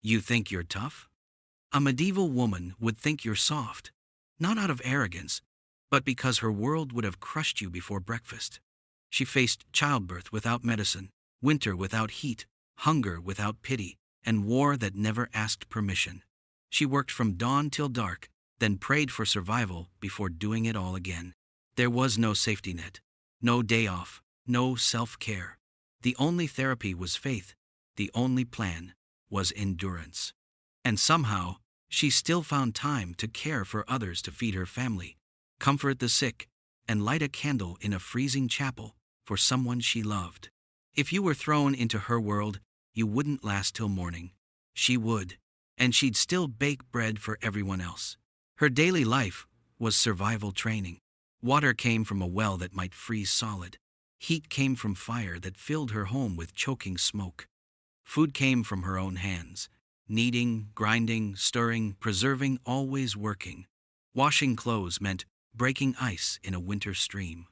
You think you're tough? A medieval woman would think you're soft, not out of arrogance, but because her world would have crushed you before breakfast. She faced childbirth without medicine, winter without heat, hunger without pity, and war that never asked permission. She worked from dawn till dark, then prayed for survival before doing it all again. There was no safety net, no day off, no self-care. The only therapy was faith, the only plan was endurance. And somehow, she still found time to care for others, to feed her family, comfort the sick, and light a candle in a freezing chapel for someone she loved. If you were thrown into her world, you wouldn't last till morning. She would, and she'd still bake bread for everyone else. Her daily life was survival training. Water came from a well that might freeze solid. Heat came from fire that filled her home with choking smoke. Food came from her own hands, kneading, grinding, stirring, preserving, always working. Washing clothes meant breaking ice in a winter stream.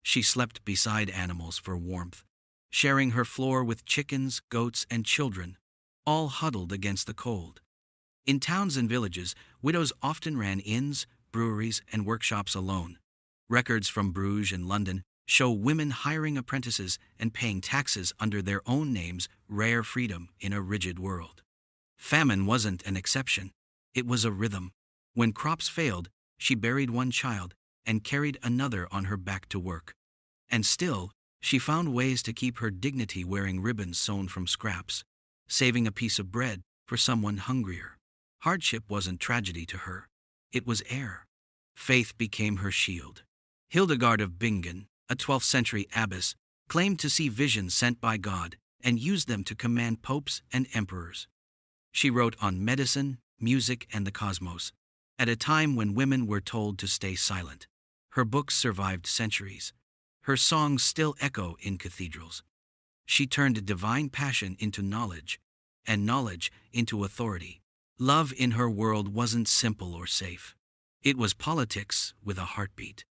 She slept beside animals for warmth, sharing her floor with chickens, goats, and children, all huddled against the cold. In towns and villages, widows often ran inns, breweries, and workshops alone. Records from Bruges and London show women hiring apprentices and paying taxes under their own names, rare freedom in a rigid world. Famine wasn't an exception, it was a rhythm. When crops failed, she buried one child and carried another on her back to work. And still, she found ways to keep her dignity, wearing ribbons sewn from scraps, saving a piece of bread for someone hungrier. Hardship wasn't tragedy to her, it was air. Faith became her shield. Hildegard of Bingen, a 12th century abbess, claimed to see visions sent by God and used them to command popes and emperors. She wrote on medicine, music, and the cosmos, at a time when women were told to stay silent. Her books survived centuries. Her songs still echo in cathedrals. She turned divine passion into knowledge, and knowledge into authority. Love in her world wasn't simple or safe. It was politics with a heartbeat.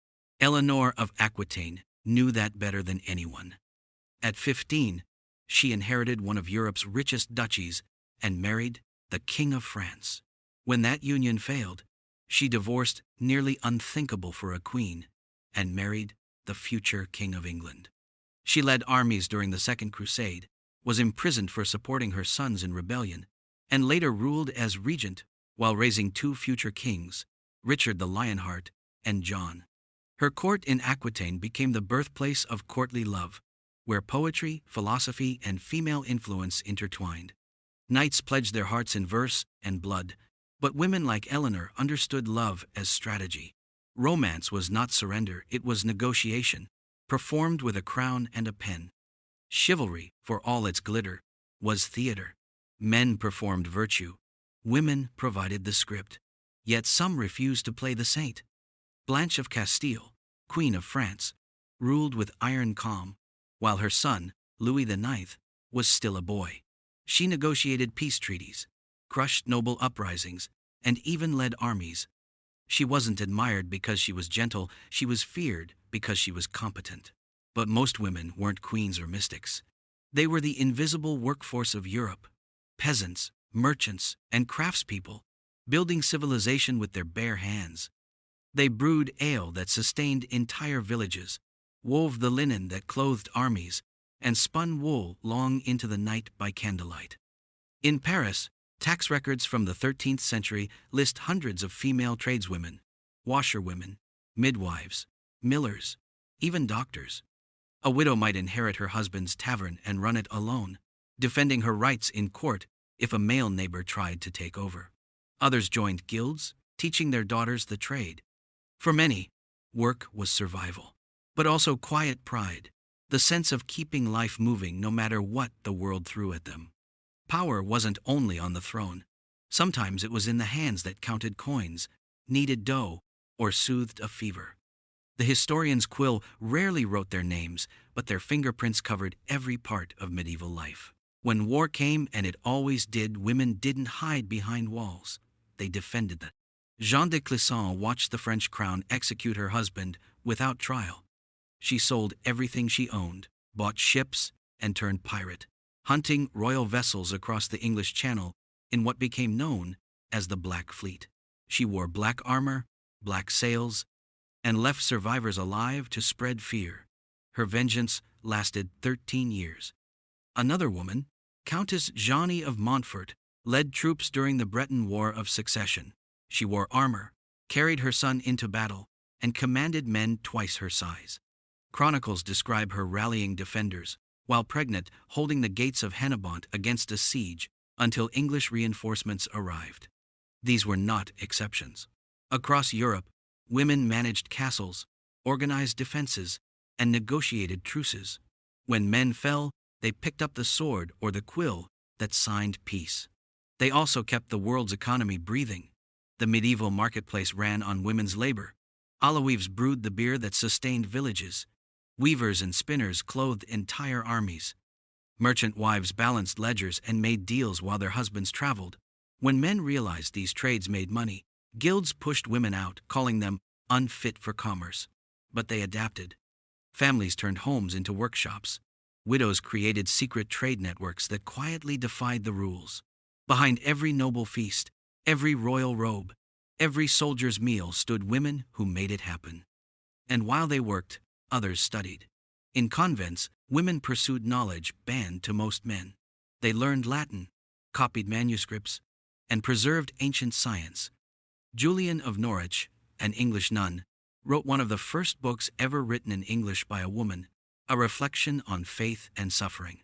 Eleanor of Aquitaine knew that better than anyone. At 15, she inherited one of Europe's richest duchies and married the King of France. When that union failed, she divorced, nearly unthinkable for a queen, and married the future King of England. She led armies during the Second Crusade, was imprisoned for supporting her sons in rebellion, and later ruled as regent while raising two future kings, Richard the Lionheart and John. Her court in Aquitaine became the birthplace of courtly love, where poetry, philosophy, and female influence intertwined. Knights pledged their hearts in verse and blood, but women like Eleanor understood love as strategy. Romance was not surrender, it was negotiation, performed with a crown and a pen. Chivalry, for all its glitter, was theater. Men performed virtue, women provided the script. Yet some refused to play the saint. Blanche of Castile, Queen of France, ruled with iron calm, while her son, Louis IX, was still a boy. She negotiated peace treaties, crushed noble uprisings, and even led armies. She wasn't admired because she was gentle, she was feared because she was competent. But most women weren't queens or mystics. They were the invisible workforce of Europe, peasants, merchants, and craftspeople, building civilization with their bare hands. They brewed ale that sustained entire villages, wove the linen that clothed armies, and spun wool long into the night by candlelight. In Paris, tax records from the 13th century list hundreds of female tradeswomen, washerwomen, midwives, millers, even doctors. A widow might inherit her husband's tavern and run it alone, defending her rights in court if a male neighbor tried to take over. Others joined guilds, teaching their daughters the trade. For many, work was survival, but also quiet pride, the sense of keeping life moving no matter what the world threw at them. Power wasn't only on the throne. Sometimes it was in the hands that counted coins, kneaded dough, or soothed a fever. The historian's quill rarely wrote their names, but their fingerprints covered every part of medieval life. When war came, and it always did, women didn't hide behind walls. They defended them. Jeanne de Clisson watched the French crown execute her husband without trial. She sold everything she owned, bought ships, and turned pirate, hunting royal vessels across the English Channel in what became known as the Black Fleet. She wore black armor, black sails, and left survivors alive to spread fear. Her vengeance lasted 13 years. Another woman, Countess Jeanne of Montfort, led troops during the Breton War of Succession. She wore armor, carried her son into battle, and commanded men twice her size. Chronicles describe her rallying defenders, while pregnant, holding the gates of Hennebont against a siege until English reinforcements arrived. These were not exceptions. Across Europe, women managed castles, organized defenses, and negotiated truces. When men fell, they picked up the sword or the quill that signed peace. They also kept the world's economy breathing. The medieval marketplace ran on women's labor. Aloeves brewed the beer that sustained villages. Weavers and spinners clothed entire armies. Merchant wives balanced ledgers and made deals while their husbands traveled. When men realized these trades made money, guilds pushed women out, calling them unfit for commerce. But they adapted. Families turned homes into workshops. Widows created secret trade networks that quietly defied the rules. Behind every noble feast, every royal robe, every soldier's meal stood women who made it happen. And while they worked, others studied. In convents, women pursued knowledge banned to most men. They learned Latin, copied manuscripts, and preserved ancient science. Julian of Norwich, an English nun, wrote one of the first books ever written in English by a woman, a reflection on faith and suffering.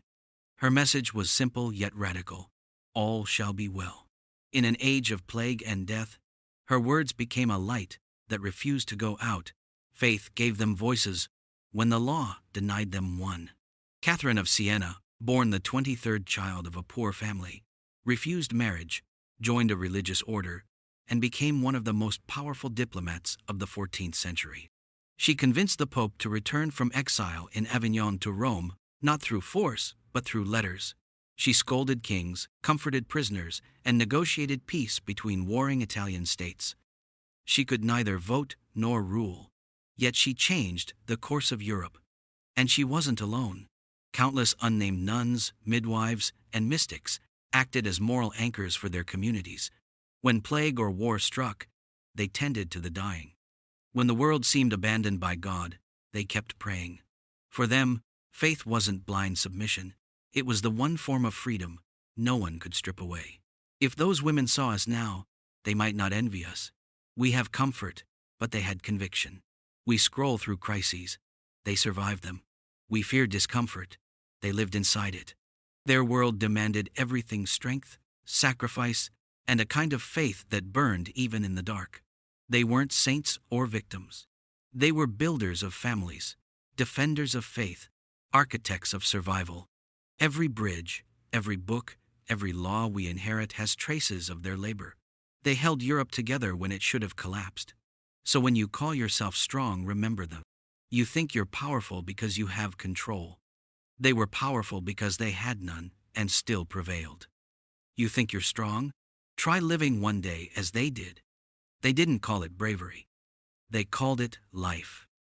Her message was simple yet radical: all shall be well. In an age of plague and death, her words became a light that refused to go out. Faith gave them voices when the law denied them one. Catherine of Siena, born the 23rd child of a poor family, refused marriage, joined a religious order, and became one of the most powerful diplomats of the 14th century. She convinced the Pope to return from exile in Avignon to Rome, not through force, but through letters. She scolded kings, comforted prisoners, and negotiated peace between warring Italian states. She could neither vote nor rule, yet she changed the course of Europe. And she wasn't alone. Countless unnamed nuns, midwives, and mystics acted as moral anchors for their communities. When plague or war struck, they tended to the dying. When the world seemed abandoned by God, they kept praying. For them, faith wasn't blind submission. It was the one form of freedom no one could strip away. If those women saw us now, they might not envy us. We have comfort, but they had conviction. We scroll through crises. They survived them. We fear discomfort. They lived inside it. Their world demanded everything: strength, sacrifice, and a kind of faith that burned even in the dark. They weren't saints or victims. They were builders of families, defenders of faith, architects of survival. Every bridge, every book, every law we inherit has traces of their labor. They held Europe together when it should have collapsed. So when you call yourself strong, remember them. You think you're powerful because you have control. They were powerful because they had none and still prevailed. You think you're strong? Try living one day as they did. They didn't call it bravery. They called it life.